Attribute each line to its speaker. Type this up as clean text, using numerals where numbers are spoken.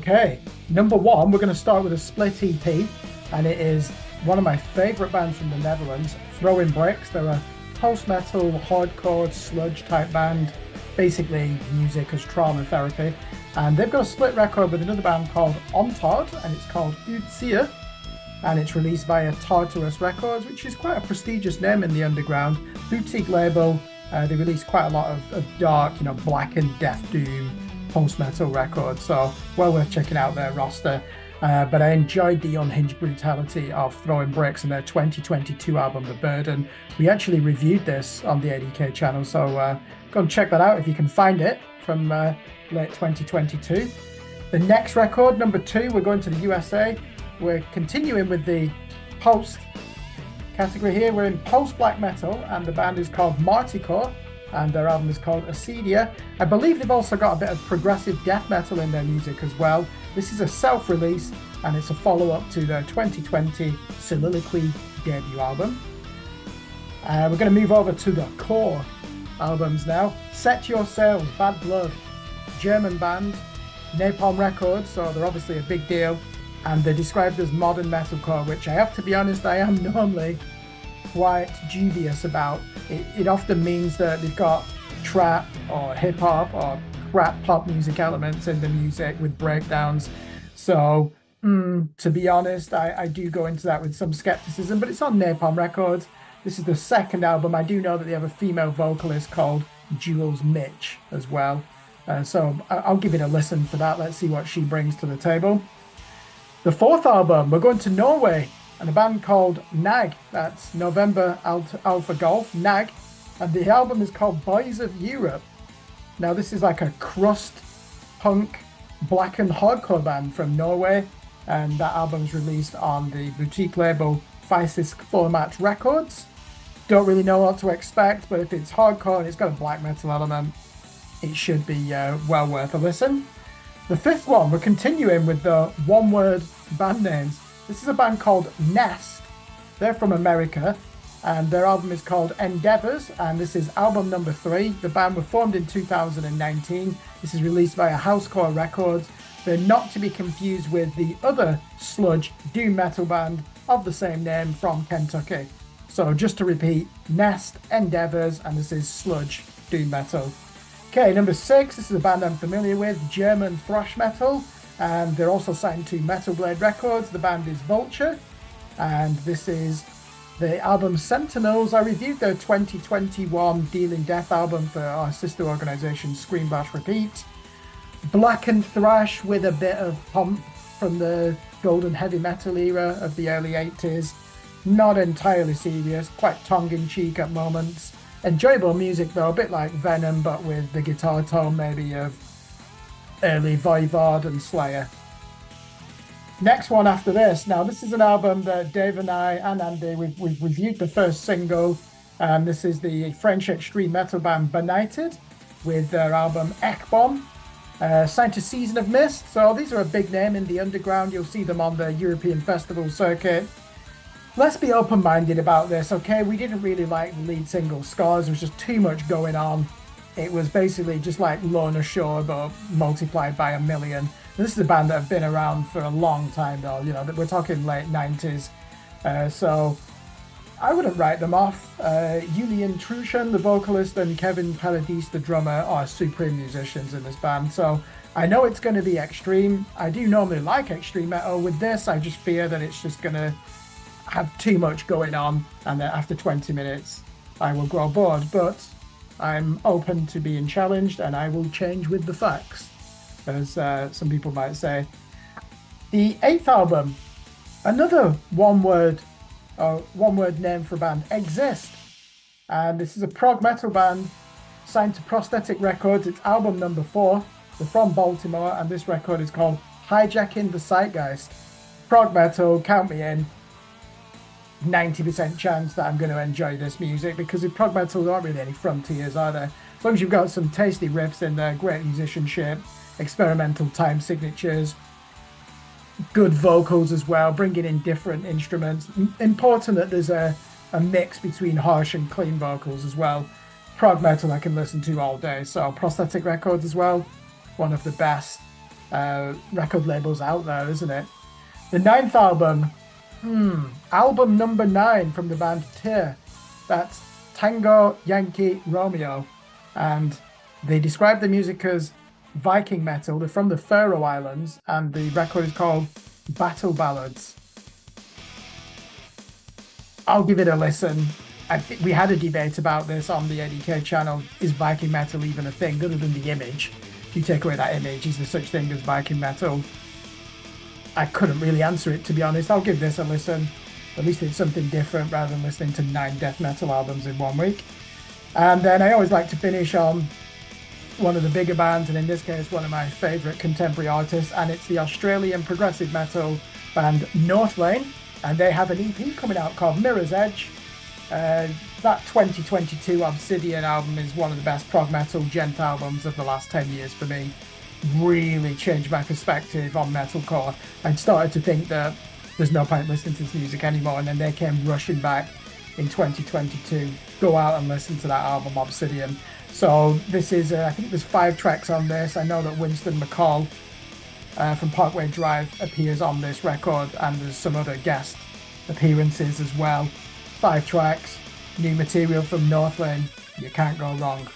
Speaker 1: Okay, number one, we're going to start with a split EP, and it is one of my favorite bands from the Netherlands, Throwing Bricks. They're a post-metal, hardcore, sludge type band, basically music as trauma therapy. And they've got a split record with another band called Ontard, and it's called Utsier, and it's released via Tartarus Records, which is quite a prestigious name in the underground. Boutique label. They release quite a lot of dark, black and death doom post-metal records, so well worth checking out their roster. But I enjoyed the unhinged brutality of Throwing Bricks and their 2022 album, The Burden. We actually reviewed this on the A.D.K channel, so go and check that out if you can find it, from late 2022. The next record, number two, we're going to the USA. We're continuing with the post category here. We're in post-black metal, and the band is called Martycore, and their album is called Acedia. I believe they've also got a bit of progressive death metal in their music as well. This is a self-release, and it's a follow-up to their 2020 Soliloquy debut album. We're going to move over to the core albums now. Set Your Sails, Bad Blood, German band, Napalm Records, so they're obviously a big deal, and they're described as modern metalcore, which I have to be honest, I am normally quite dubious about. It often means that they've got trap or hip hop or rap pop music elements in the music with breakdowns. So to be honest, I do go into that with some skepticism, but it's on Napalm Records. This is the second album. I do know that they have a female vocalist called Jules Mitch as well. So I'll give it a listen for that. Let's see what she brings to the table. The fourth album, we're going to Norway, and a band called Nag. That's November Alpha Golf, Nag. And the album is called Boys of Europe. Now, this is like a crust punk black and hardcore band from Norway, and that album's released on the boutique label Fysisk Format Records. Don't really know what to expect, but if it's hardcore and it's got a black metal element, it should be well worth a listen. The fifth one, we're continuing with the one-word band names. This is a band called Nest. They're from America, and their album is called Endeavors, and this is album number 3. The band were formed in 2019. This is released via Housecore Records. They're not to be confused with the other sludge doom metal band of the same name from Kentucky. So just to repeat, Nest, Endeavors, and this is sludge doom metal. Okay, number 6, this is a band I'm familiar with, German thrash metal, and they're also signed to Metal Blade Records. The band is Vulture, and this is the album Sentinels. I reviewed their 2021 Dealing Death album for our sister organisation Scream Bash Repeat. Black and thrash with a bit of pump from the golden heavy metal era of the early 80s. Not entirely serious, quite tongue-in-cheek at moments. Enjoyable music though, a bit like Venom, but with the guitar tone maybe of early Voivod and Slayer. Next one after this. Now, this is an album that Dave and I and Andy, we've reviewed the first single. This is the French extreme metal band Benighted with their album Ekbom. Signed to Season of Mist. So these are a big name in the underground. You'll see them on the European festival circuit. Let's be open-minded about this, okay? We didn't really like the lead single, Scars. There was just too much going on. It was basically just like Lorna Shore, but multiplied by a million. This is a band that have been around for a long time, though. We're talking late 90s. So I wouldn't write them off. Julian Trushan, the vocalist, and Kevin Paradis, the drummer, are supreme musicians in this band. So I know it's going to be extreme. I do normally like extreme metal. With this, I just fear that it's just going to have too much going on, and that after 20 minutes I will grow bored. But I'm open to being challenged, and I will change with the facts, as some people might say. The 8th album, another one-word name for a band, Exist. And this is a prog metal band signed to Prosthetic Records. It's album number 4. They're from Baltimore, and this record is called Hijacking the Zeitgeist. Prog metal, count me in. 90% chance that I'm going to enjoy this music, because in prog metal there aren't really any frontiers, are there? As long as you've got some tasty riffs in there, great musicianship, experimental time signatures, good vocals as well, bringing in different instruments. Important that there's a mix between harsh and clean vocals as well. Prog metal I can listen to all day. So Prosthetic Records as well, one of the best record labels out there, isn't it? The ninth album, album number 9 from the band Tyr. That's Tango Yankee Romeo. And they describe the music as Viking metal. They're from the Faroe Islands, and the record is called Battle Ballads. I'll give it a listen. I think we had a debate about this on the A.D.K channel. Is Viking metal even a thing, other than the image? If you take away that image, is there such thing as Viking metal? I couldn't really answer it, to be honest. I'll give this a listen. At least it's something different rather than listening to 9 death metal albums in 1 week. And then I always like to finish on one of the bigger bands, and in this case, one of my favourite contemporary artists, and it's the Australian progressive metal band Northlane, and they have an EP coming out called Mirror's Edge. That 2022 Obsidian album is one of the best prog metal gent albums of the last 10 years for me. Really changed my perspective on metalcore. I'd started to think that there's no point listening to this music anymore, and then they came rushing back in 2022. Go out and listen to that album, Obsidian. So this is, I think there's 5 tracks on this. I know that Winston McCall from Parkway Drive appears on this record, and there's some other guest appearances as well. 5 tracks, new material from Northlane. You can't go wrong.